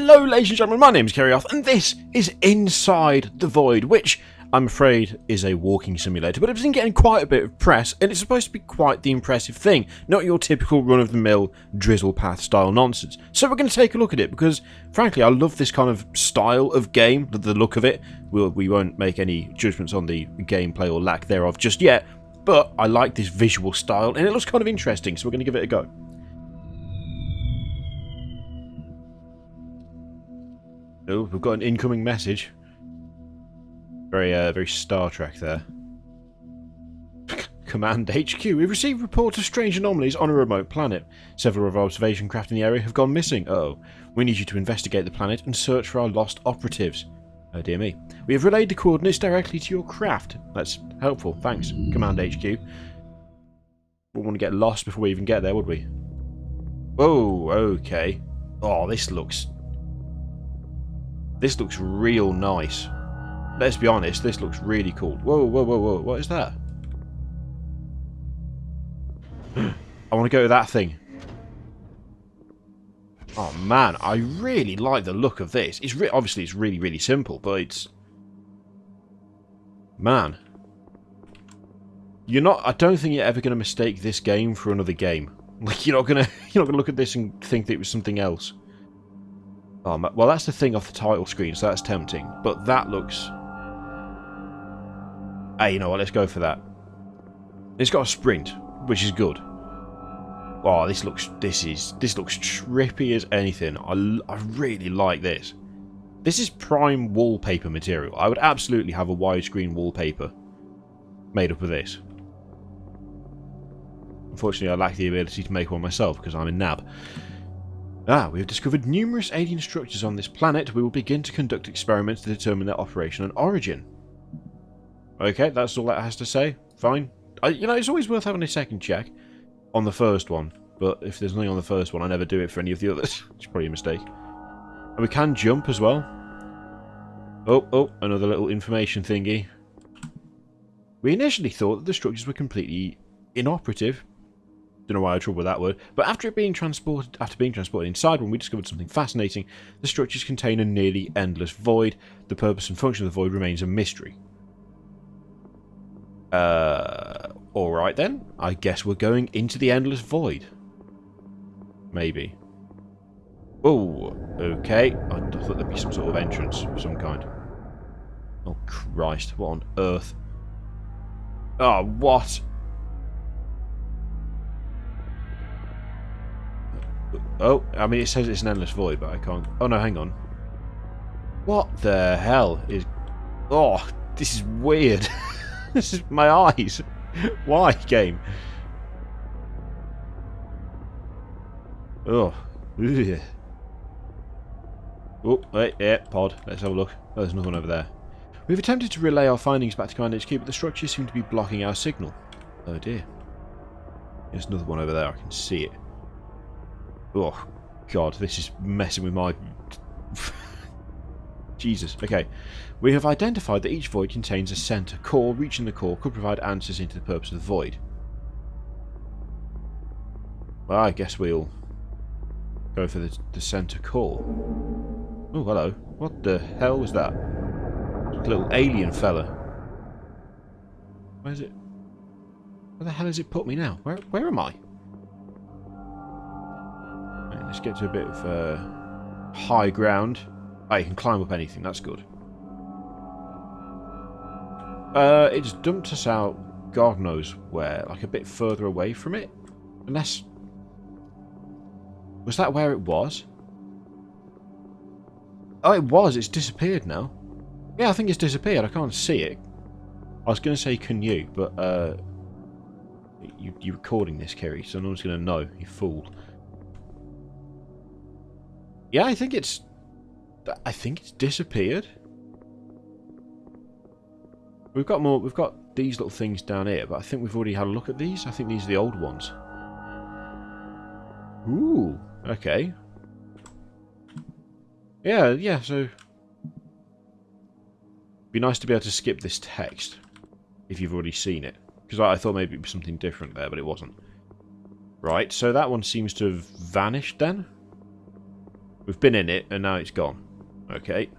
Hello ladies and gentlemen, my name is Kerrioth and this is Inside the Void, which I'm afraid is a walking simulator, but it's been getting quite a bit of press and it's supposed to be quite the impressive thing, not your typical run-of-the-mill drizzle path style nonsense. So we're going to take a look at it because frankly I love this kind of style of game, the look of it. We won't make any judgments on the gameplay or lack thereof just yet, but I like this visual style and it looks kind of interesting, so we're going to give it a go. Oh, we've got an incoming message. Very Star Trek there. Command HQ. We've received reports of strange anomalies on a remote planet. Several of our observation craft in the area have gone missing. Uh-oh. We need you to investigate the planet and search for our lost operatives. Oh dear me. We have relayed the coordinates directly to your craft. That's helpful. Thanks, Command HQ. We wouldn't want to get lost before we even get there, would we? Whoa, okay. Oh, this looks real nice. Let's be honest, this looks really cool. Whoa, whoa, whoa, whoa. What is that? I want to go to that thing. Oh man, I really like the look of this. It's obviously it's really, really simple, but it's... Man. I don't think you're ever going to mistake this game for another game. Like, you're not gonna look at this and think that it was something else. Oh, well, that's the thing off the title screen, so that's tempting. But that looks... Hey, you know what? Let's go for that. It's got a sprint, which is good. Oh, this looks trippy as anything. I really like this. This is prime wallpaper material. I would absolutely have a widescreen wallpaper made up of this. Unfortunately, I lack the ability to make one myself because I'm a nab. We have discovered numerous alien structures on this planet. We will begin to conduct experiments to determine their operation and origin. Okay, that's all that has to say. Fine. It's always worth having a second check on the first one. But if there's nothing on the first one, I never do it for any of the others. It's probably a mistake. And we can jump as well. Oh, another little information thingy. We initially thought that the structures were completely inoperative. Don't know why I had trouble with that word, but after being transported inside one, we discovered something fascinating. The structures contain a nearly endless void. The purpose and function of the void remains a mystery. Alright then. I guess we're going into the endless void. Maybe. Oh, okay. I thought there'd be some sort of entrance of some kind. Oh Christ, what on earth? Oh, what? Oh, I mean, it says it's an endless void, but I can't... Oh, no, hang on. What the hell is... Oh, this is weird. This is my eyes. Why, game? Oh. Ugh. Oh, wait, yeah, pod. Let's have a look. Oh, there's another one over there. We've attempted to relay our findings back to Command HQ, but the structures seem to be blocking our signal. Oh, dear. There's another one over there. I can see it. Oh, God, this is messing with my... Jesus. Okay. We have identified that each void contains a center core. Reaching the core could provide answers into the purpose of the void. Well, I guess we'll go for the center core. Oh, hello. What the hell was that? A little alien fella. Where is it? Where the hell has it put me now? Where am I? Right, let's get to a bit of high ground. Oh, you can climb up anything. That's good. It's dumped us out, God knows where, like a bit further away from it. Unless... Was that where it was? Oh, it was. It's disappeared now. Yeah, I think it's disappeared. I can't see it. I was going to say, can you? But, you're recording this, Kerry, so no one's going to know. You fool. Yeah, I think it's disappeared. We've got these little things down here, but I think we've already had a look at these. I think these are the old ones. Ooh, okay. Yeah, so... Be nice to be able to skip this text, if you've already seen it. Because I thought maybe it was something different there, but it wasn't. Right, so that one seems to have vanished then. We've been in it, and now it's gone. Okay.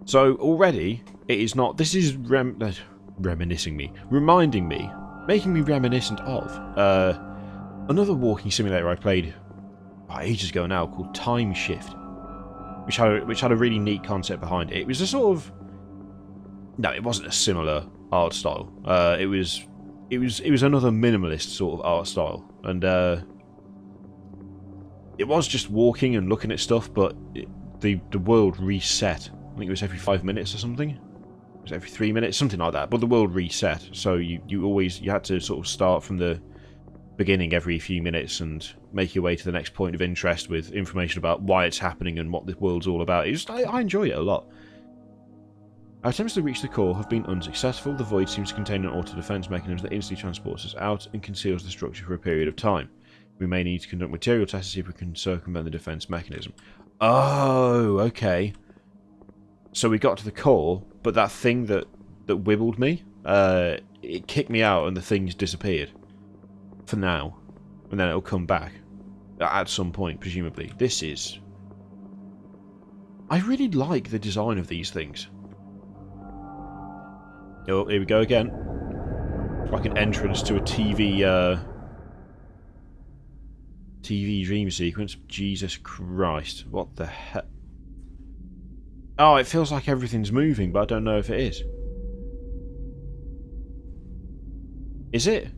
So, already, it is not... This is reminiscing me. Reminding me. Making me reminiscent of. Another walking simulator I played ages ago now called Time Shift. Which had a really neat concept behind it. It was a sort of... No, it wasn't a similar art style. It was another minimalist sort of art style. And, it was just walking and looking at stuff, but the world reset. I think it was every 5 minutes or something. It was every 3 minutes, something like that. But the world reset, so you had to sort of start from the beginning every few minutes and make your way to the next point of interest with information about why it's happening and what the world's all about. I enjoy it a lot. Our attempts to reach the core have been unsuccessful. The void seems to contain an auto-defense mechanism that instantly transports us out and conceals the structure for a period of time. We may need to conduct material tests to see if we can circumvent the defense mechanism. Oh, okay. So we got to the core, but that thing that wibbled me, it kicked me out and the thing's disappeared. For now. And then it'll come back. At some point, presumably. This is... I really like the design of these things. Oh, here we go again. Like an entrance to a TV dream sequence. Jesus Christ. What the heck? Oh, it feels like everything's moving, but I don't know if it is. Is it?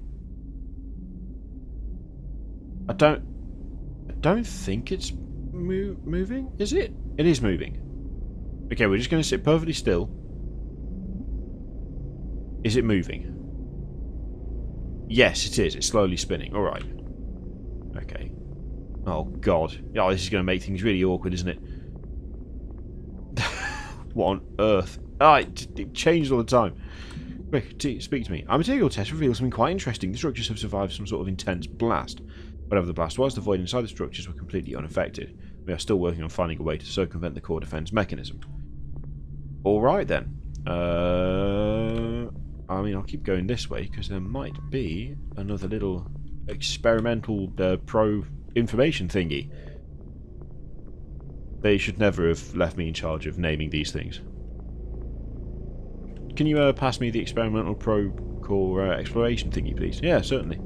I don't think it's moving. Is it? It is moving. Okay, we're just going to sit perfectly still. Is it moving? Yes, it is. It's slowly spinning. Alright. Okay. Oh, God. Oh, this is going to make things really awkward, isn't it? What on earth? Ah, it changed all the time. Quick, speak to me. Our material test reveals something quite interesting. The structures have survived some sort of intense blast. Whatever the blast was, the void inside the structures were completely unaffected. We are still working on finding a way to circumvent the core defense mechanism. Alright then. I mean, I'll keep going this way, because there might be another little experimental pro-information thingy. They should never have left me in charge of naming these things. Can you pass me the experimental pro-core exploration thingy, please? Yeah, certainly.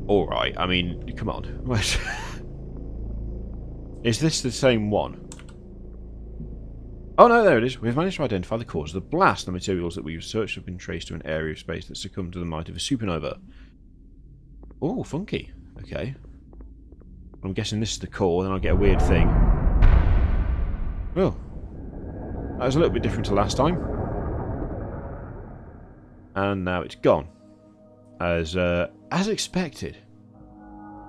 Alright, I mean, come on. Is this the same one? Oh no, there it is. We've managed to identify the cause of the blast. The materials that we've searched have been traced to an area of space that succumbed to the might of a supernova. Oh, funky. Okay. I'm guessing this is the core, then I'll get a weird thing. Oh. That was a little bit different to last time. And now it's gone. As expected.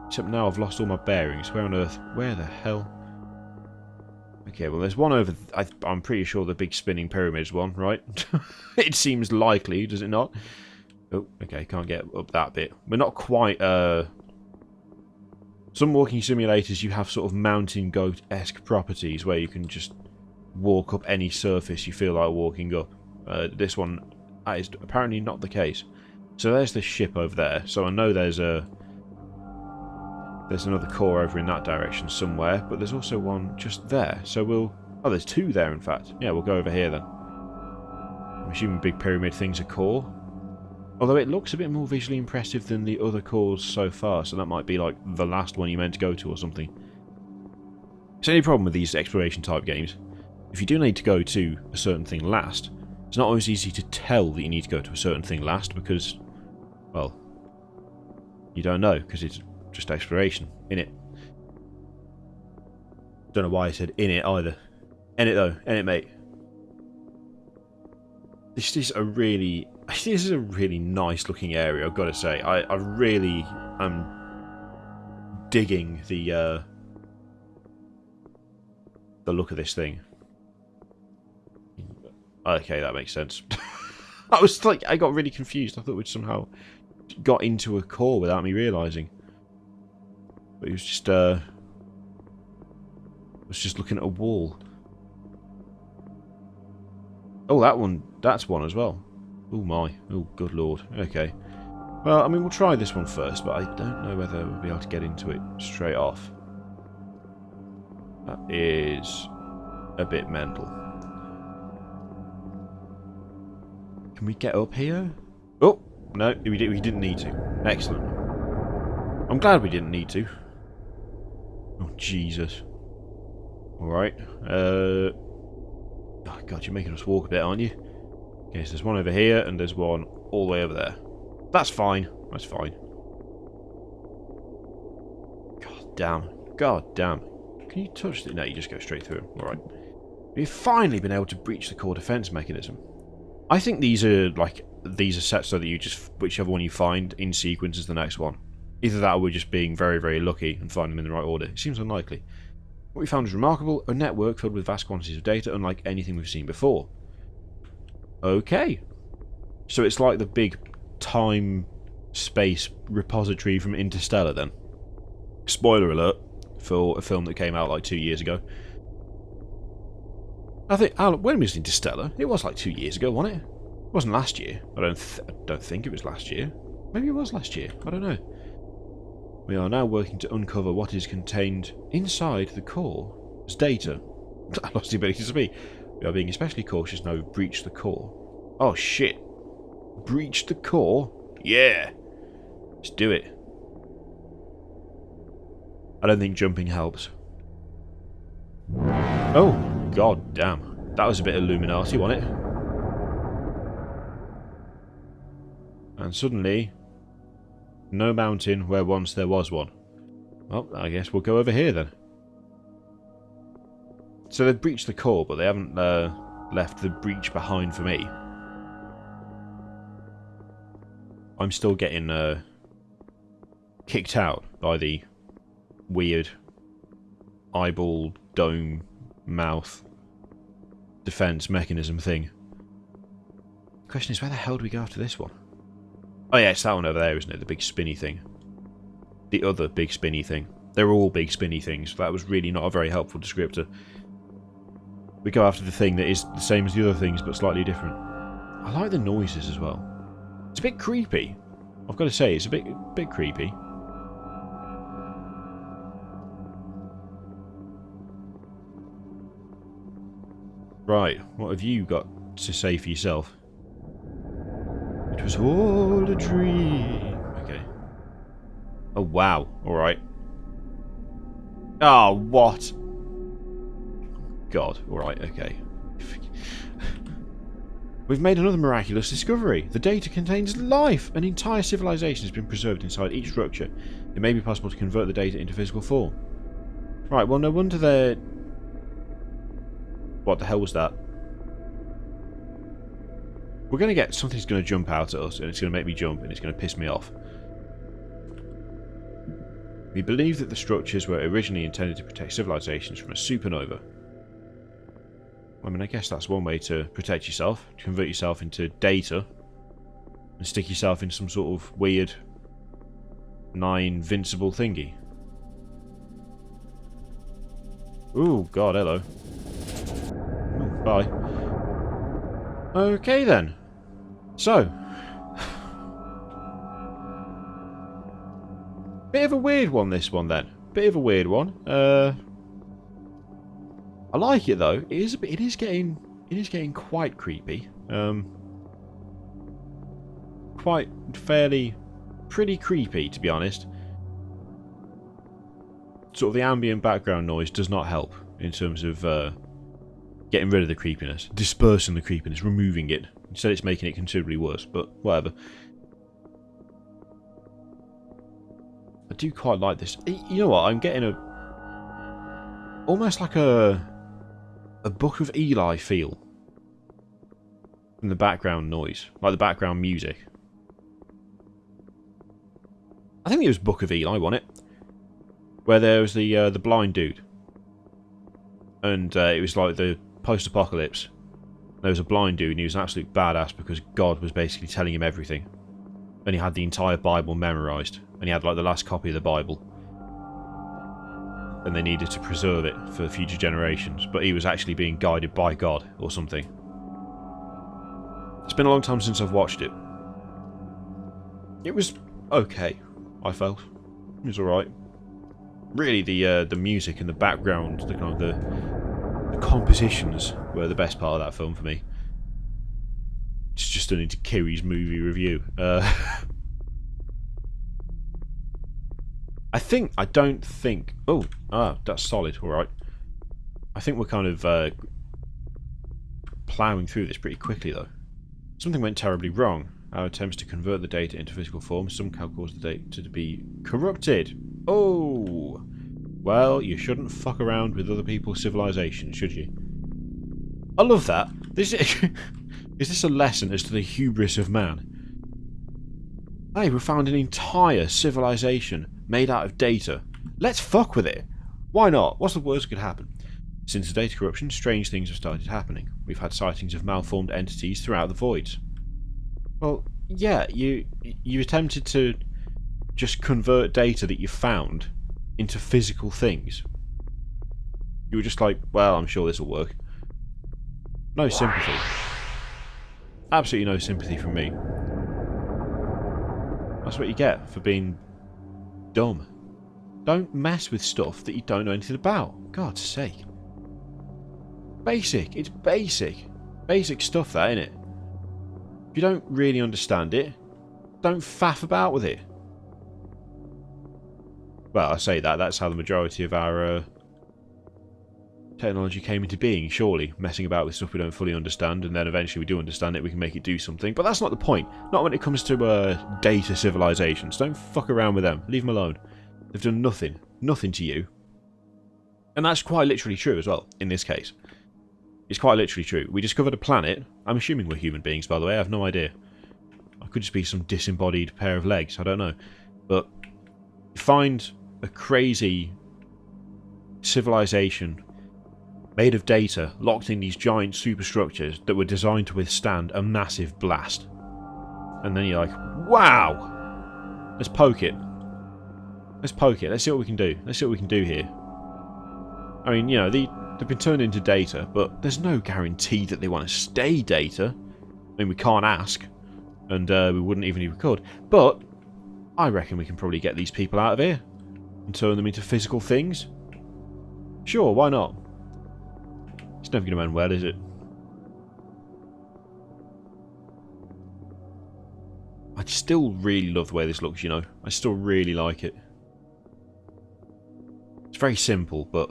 Except now I've lost all my bearings. Where on earth? Where the hell? Okay, well there's one over... I'm pretty sure the big spinning pyramids one, right? It seems likely, does it not? Oh, okay, can't get up that bit. We're not quite... Some walking simulators you have sort of mountain goat-esque properties where you can just walk up any surface you feel like walking up. This one, that is apparently not the case. So there's the ship over there. So I know there's another core over in that direction somewhere, but there's also one just there. So we'll... Oh, there's two there, in fact. Yeah, we'll go over here then. I'm assuming big pyramid thing's a core. Although it looks a bit more visually impressive than the other cores so far, so that might be like the last one you meant to go to or something. It's the only problem with these exploration type games. If you do need to go to a certain thing last, it's not always easy to tell that you need to go to a certain thing last because, well, you don't know because it's just exploration, innit? Don't know why I said in it either. In it though, in it, mate. This is a really nice looking area, I've got to say. I really am digging the look of this thing. Okay, that makes sense. I got really confused. I thought we'd somehow got into a core without me realising. But it was just looking at a wall. Oh, that's one as well. Oh my. Oh, good lord. Okay. Well, I mean, we'll try this one first, but I don't know whether we'll be able to get into it straight off. That is a bit mental. Can we get up here? Oh, no, we didn't need to. Excellent. I'm glad we didn't need to. Oh, Jesus. Alright. Oh, God, you're making us walk a bit, aren't you? Okay, so there's one over here, and there's one all the way over there. That's fine. That's fine. God damn. God damn. Can you touch it? No, you just go straight through him. Alright. We've finally been able to breach the core defense mechanism. I think these are set so that you just, whichever one you find in sequence is the next one. Either that or we're just being very, very lucky and finding them in the right order. It seems unlikely. What we found is remarkable, a network filled with vast quantities of data unlike anything we've seen before. Okay. So it's like the big time-space repository from Interstellar then. Spoiler alert for a film that came out like 2 years ago. I think, when was Interstellar? It was like 2 years ago, wasn't it? It wasn't last year. I don't think it was last year. Maybe it was last year. I don't know. We are now working to uncover what is contained inside the core as data. I lost the ability to speak. We are being especially cautious now we've breached the core. Oh shit. Breached the core? Yeah. Let's do it. I don't think jumping helps. Oh, god damn. That was a bit of Illuminati, wasn't it? And suddenly, no mountain where once there was one. Well, I guess we'll go over here then. So they've breached the core, but they haven't left the breach behind for me. I'm still getting kicked out by the weird eyeball, dome, mouth defense mechanism thing. The question is, where the hell do we go after this one? Oh yeah, it's that one over there, isn't it? The big spinny thing. The other big spinny thing. They're all big spinny things. That was really not a very helpful descriptor. We go after the thing that is the same as the other things, but slightly different. I like the noises as well. It's a bit creepy. I've got to say, it's a bit creepy. Right, what have you got to say for yourself? It was all a dream. Okay. Oh, wow. Alright. Oh, what? God. Alright, okay. We've made another miraculous discovery. The data contains life. An entire civilization has been preserved inside each structure. It may be possible to convert the data into physical form. Right, well, no wonder they're... What the hell was that? We're going to get... Something's going to jump out at us, and it's going to make me jump, and it's going to piss me off. We believe that the structures were originally intended to protect civilizations from a supernova. I mean, I guess that's one way to protect yourself. To convert yourself into data. And stick yourself in some sort of weird... nigh-invincible thingy. Ooh, God, hello. Ooh, bye. Okay then. So. Bit of a weird one, this one then. Bit of a weird one. I like it though. It is getting quite creepy. Pretty creepy, to be honest. Sort of the ambient background noise does not help in terms of getting rid of the creepiness, dispersing the creepiness, removing it. Instead, it's making it considerably worse. But whatever. I do quite like this. You know what? I'm getting almost like a Book of Eli feel from the background noise, like the background music. I think it was Book of Eli, wasn't it? Where there was the blind dude, and it was like the post-apocalypse. There was a blind dude, and he was an absolute badass because God was basically telling him everything, and he had the entire Bible memorized, and he had like the last copy of the Bible, and they needed to preserve it for future generations. But he was actually being guided by God or something. It's been a long time since I've watched it. It was okay, I felt. It was alright. Really, the music and the background, the kind of the compositions were the best part of that film for me. It's just turning into Kiri's movie review. I don't think... Oh, that's solid, alright. I think we're kind of ploughing through this pretty quickly, though. Something went terribly wrong. Our attempts to convert the data into physical form somehow caused the data to be corrupted. Oh! Well, you shouldn't fuck around with other people's civilization, should you? I love that. This is this a lesson as to the hubris of man? Hey, we found an entire civilization made out of data. Let's fuck with it. Why not? What's the worst that could happen? Since the data corruption, strange things have started happening. We've had sightings of malformed entities throughout the voids. Well, yeah, you attempted to just convert data that you found into physical things. You were just like, well, I'm sure this will work. No sympathy. Absolutely no sympathy from me. That's what you get for being dumb. Don't mess with stuff that you don't know anything about. God's sake. Basic. It's basic. Basic stuff, that, innit? If you don't really understand it, don't faff about with it. Well, I say that. That's how the majority of our technology came into being, surely. Messing about with stuff we don't fully understand, and then eventually we do understand it, we can make it do something. But that's not the point. Not when it comes to data civilizations. Don't fuck around with them. Leave them alone. They've done nothing. Nothing to you. And that's quite literally true as well, in this case. It's quite literally true. We discovered a planet. I'm assuming we're human beings, by the way. I have no idea. I could just be some disembodied pair of legs. I don't know. But you find a crazy civilization made of data locked in these giant superstructures that were designed to withstand a massive blast. And then you're like, wow! Let's poke it. Let's poke it. Let's see what we can do. Let's see what we can do here. I mean, you know, they've been turned into data, but there's no guarantee that they want to stay data. I mean, we can't ask, and we wouldn't even if we could. But I reckon we can probably get these people out of here and turn them into physical things. Sure, why not? It's never going to end well, is it? I still really love the way this looks, you know. I still really like it. It's very simple, but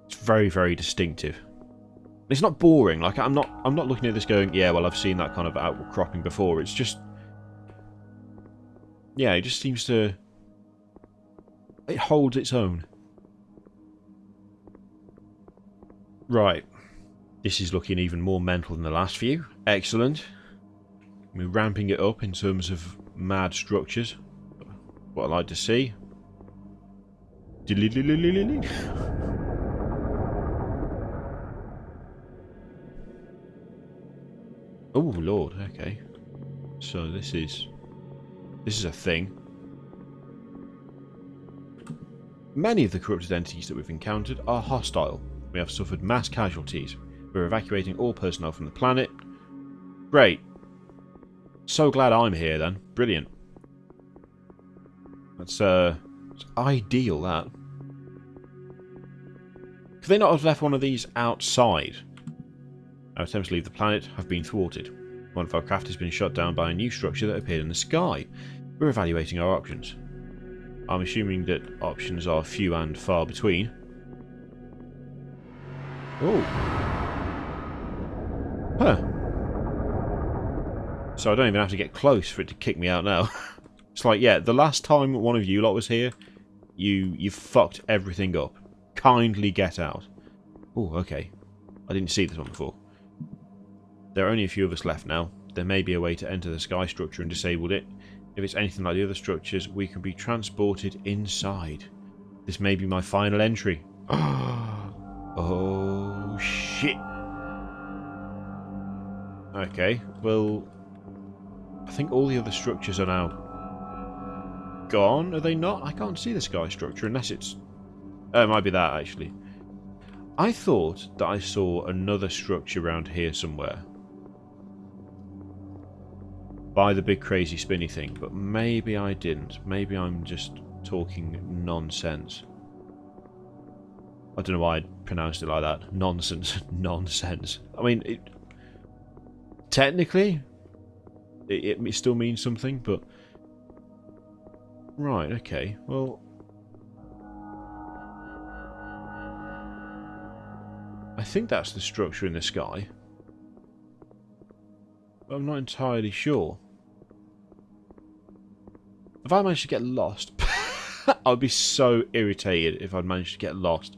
it's very, very distinctive. It's not boring. Like I'm not looking at this going, yeah, well, I've seen that kind of outcropping before. It's just, yeah, it just seems to, it holds its own. Right. This is looking even more mental than the last few. Excellent. We're ramping it up in terms of mad structures. What I like to see. Oh Lord, okay. So this is a thing. Many of the corrupted entities that we've encountered are hostile. We have suffered mass casualties. We're evacuating all personnel from the planet. Great. So glad I'm here then. Brilliant. That's ideal, that. Could they not have left one of these outside? Our attempts to leave the planet have been thwarted. One of our craft has been shot down by a new structure that appeared in the sky. We're evaluating our options. I'm assuming that options are few and far between. Oh. Huh. So I don't even have to get close for it to kick me out now. It's like, yeah, the last time one of you lot was here, you fucked everything up. Kindly get out. Oh, okay. I didn't see this one before. There are only a few of us left now. There may be a way to enter the sky structure and disable it. If it's anything like the other structures, we can be transported inside. This may be my final entry. Oh, shit. Okay, well, I think all the other structures are now gone, are they not? I can't see the sky structure unless it's... it might be that, actually. I thought that I saw another structure around here somewhere. by the big crazy spinny thing, but maybe I didn't. Maybe I'm just talking nonsense. I don't know why I pronounced it like that. Nonsense. Nonsense. I mean, technically, it still means something, but... Right, okay. Well... I think that's the structure in the sky. But I'm not entirely sure. If I managed to get lost... I'd be so irritated if I'd managed to get lost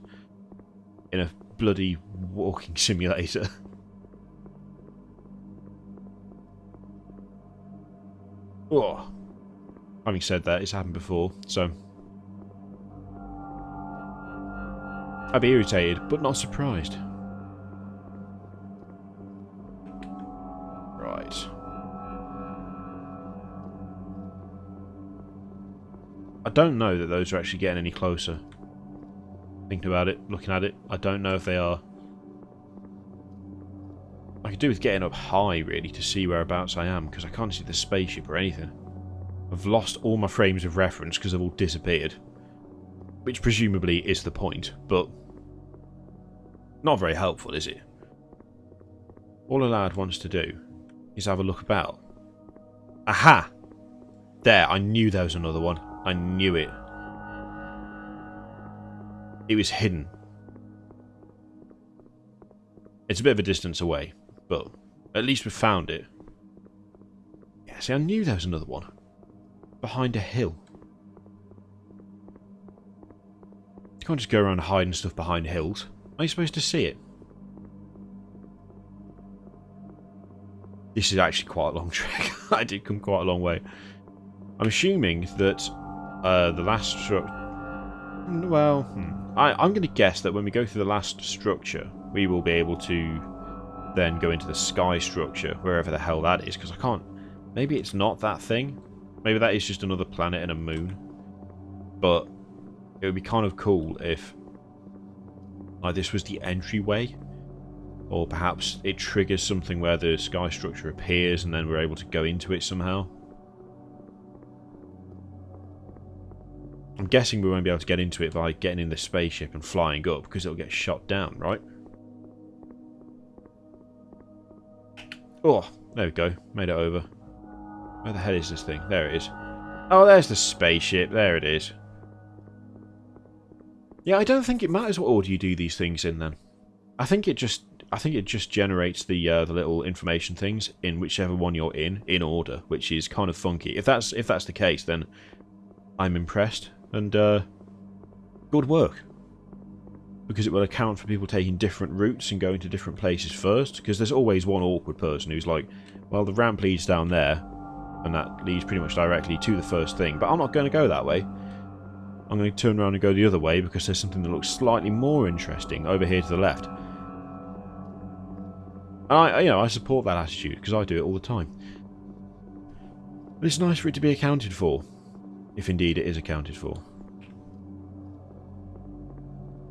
in a bloody walking simulator. Oh. Having said that, it's happened before, so... I'd be irritated, but not surprised. Right. I don't know that those are actually getting any closer. Thinking about it, looking at it, I don't know if they are. I could do with getting up high, really, to see whereabouts I am, because I can't see the spaceship or anything. I've lost all my frames of reference because they've all disappeared. Which presumably is the point, but... not very helpful, is it? All a lad wants to do is have a look about. Aha! There, I knew there was another one. I knew it. It was hidden. It's a bit of a distance away, but at least we found it. Yeah, see, I knew there was another one. Behind a hill. You can't just go around hiding stuff behind hills. Are you supposed to see it? This is actually quite a long trek. I did come quite a long way. I'm assuming that the last structure... Well, I'm going to guess that when we go through the last structure, we will be able to then go into the sky structure, wherever the hell that is, because I can't... Maybe it's not that thing. Maybe that is just another planet and a moon. But it would be kind of cool if this was the entryway. Or perhaps it triggers something where the sky structure appears and then we're able to go into it somehow. I'm guessing we won't be able to get into it by getting in the spaceship and flying up, because it'll get shot down, right? Oh, there we go. Made it over. Where the hell is this thing? There it is. Oh, there's the spaceship. There it is. Yeah, I don't think it matters what order you do these things in then. I think it just generates the little information things in whichever one you're in order, which is kind of funky. If that's the case, then I'm impressed. And good work, because it will account for people taking different routes and going to different places first, because there's always one awkward person who's like, well, the ramp leads down there and that leads pretty much directly to the first thing, but I'm not going to go that way. I'm going to turn around and go the other way because there's something that looks slightly more interesting over here to the left. And I support that attitude because I do it all the time. But it's nice for it to be accounted for. If indeed it is accounted for.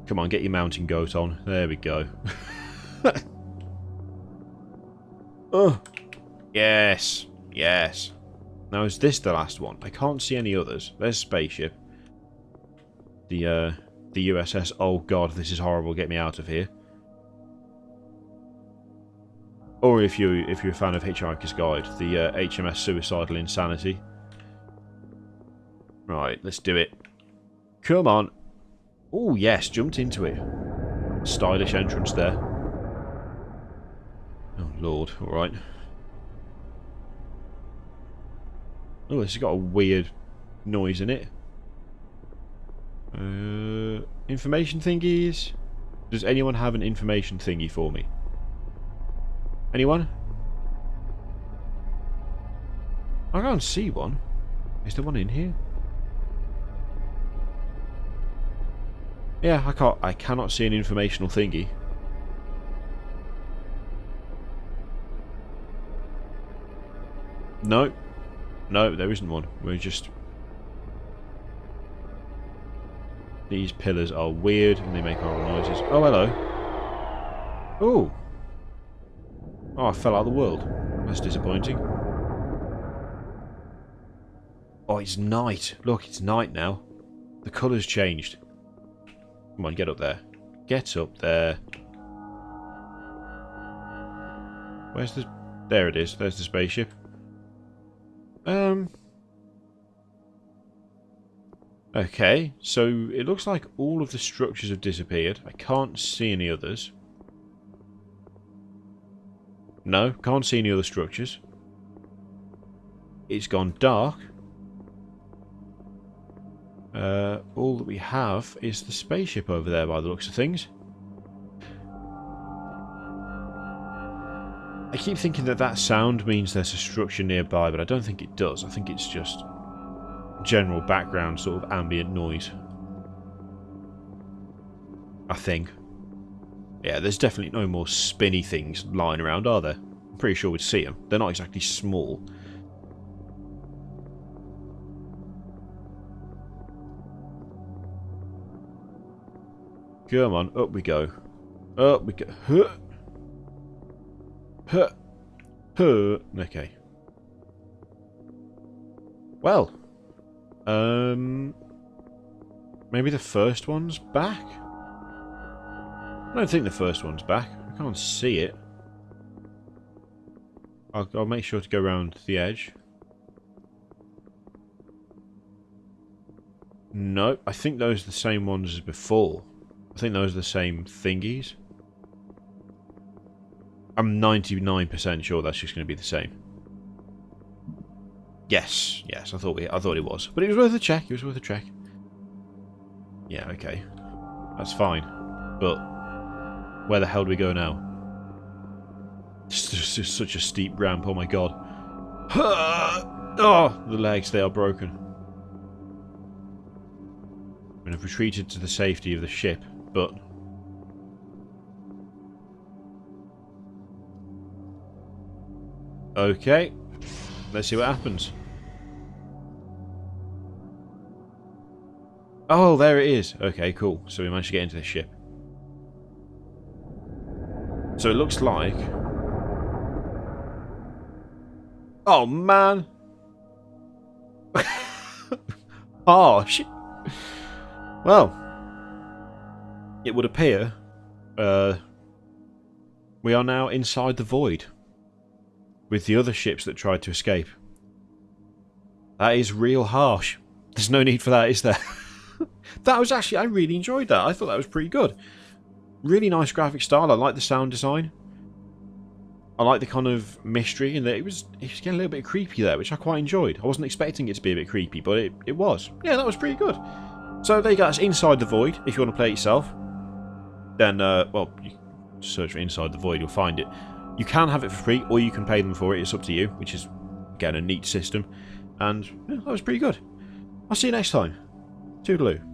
Come on, get your mountain goat on. There we go. Oh, yes, yes. Now is this the last one? I can't see any others. There's spaceship. The USS. Oh god, this is horrible. Get me out of here. Or if you're a fan of Hitchhiker's Guide, the HMS Suicidal Insanity. Right, let's do it. Come on. Oh, yes, jumped into it. Stylish entrance there. Oh, Lord. Alright. Oh, this has got a weird noise in it. Information thingies? Does anyone have an information thingy for me? Anyone? I can't see one. Is there one in here? Yeah, I cannot see an informational thingy. No. No, there isn't one. We're just... These pillars are weird and they make horrible noises. Oh, hello. Oh. Oh, I fell out of the world. That's disappointing. it's night. Look, it's night now. The colour's changed. Come on, get up there. Get up there. Where's the... There it is. There's the spaceship. Okay, so it looks like all of the structures have disappeared. I can't see any others. No, can't see any other structures. It's gone dark. All that we have is the spaceship over there by the looks of things. I keep thinking that that sound means there's a structure nearby, but I don't think it does. I think it's just general background sort of ambient noise. I think. Yeah, there's definitely no more spinny things lying around, are there? I'm pretty sure we'd see them. They're not exactly small. Come on, up we go. Up we go. Huh. Huh. Huh. Okay. Well. Maybe the first one's back? I don't think the first one's back. I can't see it. I'll make sure to go around the edge. No, I think those are the same ones as before. I think those are the same thingies. I'm 99% sure that's just going to be the same. Yes, yes, I thought it was. But it was worth a check, it was worth a check. Yeah, okay. That's fine. But where the hell do we go now? It's just such a steep ramp, oh my god. Oh, the legs, they are broken. And I've retreated to the safety of the ship, but... Okay. Let's see what happens. Oh, there it is. Okay, cool. So we managed to get into the ship. So it looks like... Oh, man! Harsh! Well, it would appear we are now inside the void with the other ships that tried to escape. That is real harsh. There's no need for that, is there? That was actually... I really enjoyed that. I thought that was pretty good. Really nice graphic style. I like the sound design. I like the kind of mystery in that it was getting a little bit creepy there, which I quite enjoyed. I wasn't expecting it to be a bit creepy, but it was. Yeah, that was pretty good. So there you go. That's Inside the Void. If you want to play it yourself, then, well, you search for Inside the Void, you'll find it. You can have it for free, or you can pay them for it. It's up to you, which is, again, a neat system. And yeah, that was pretty good. I'll see you next time. Toodaloo.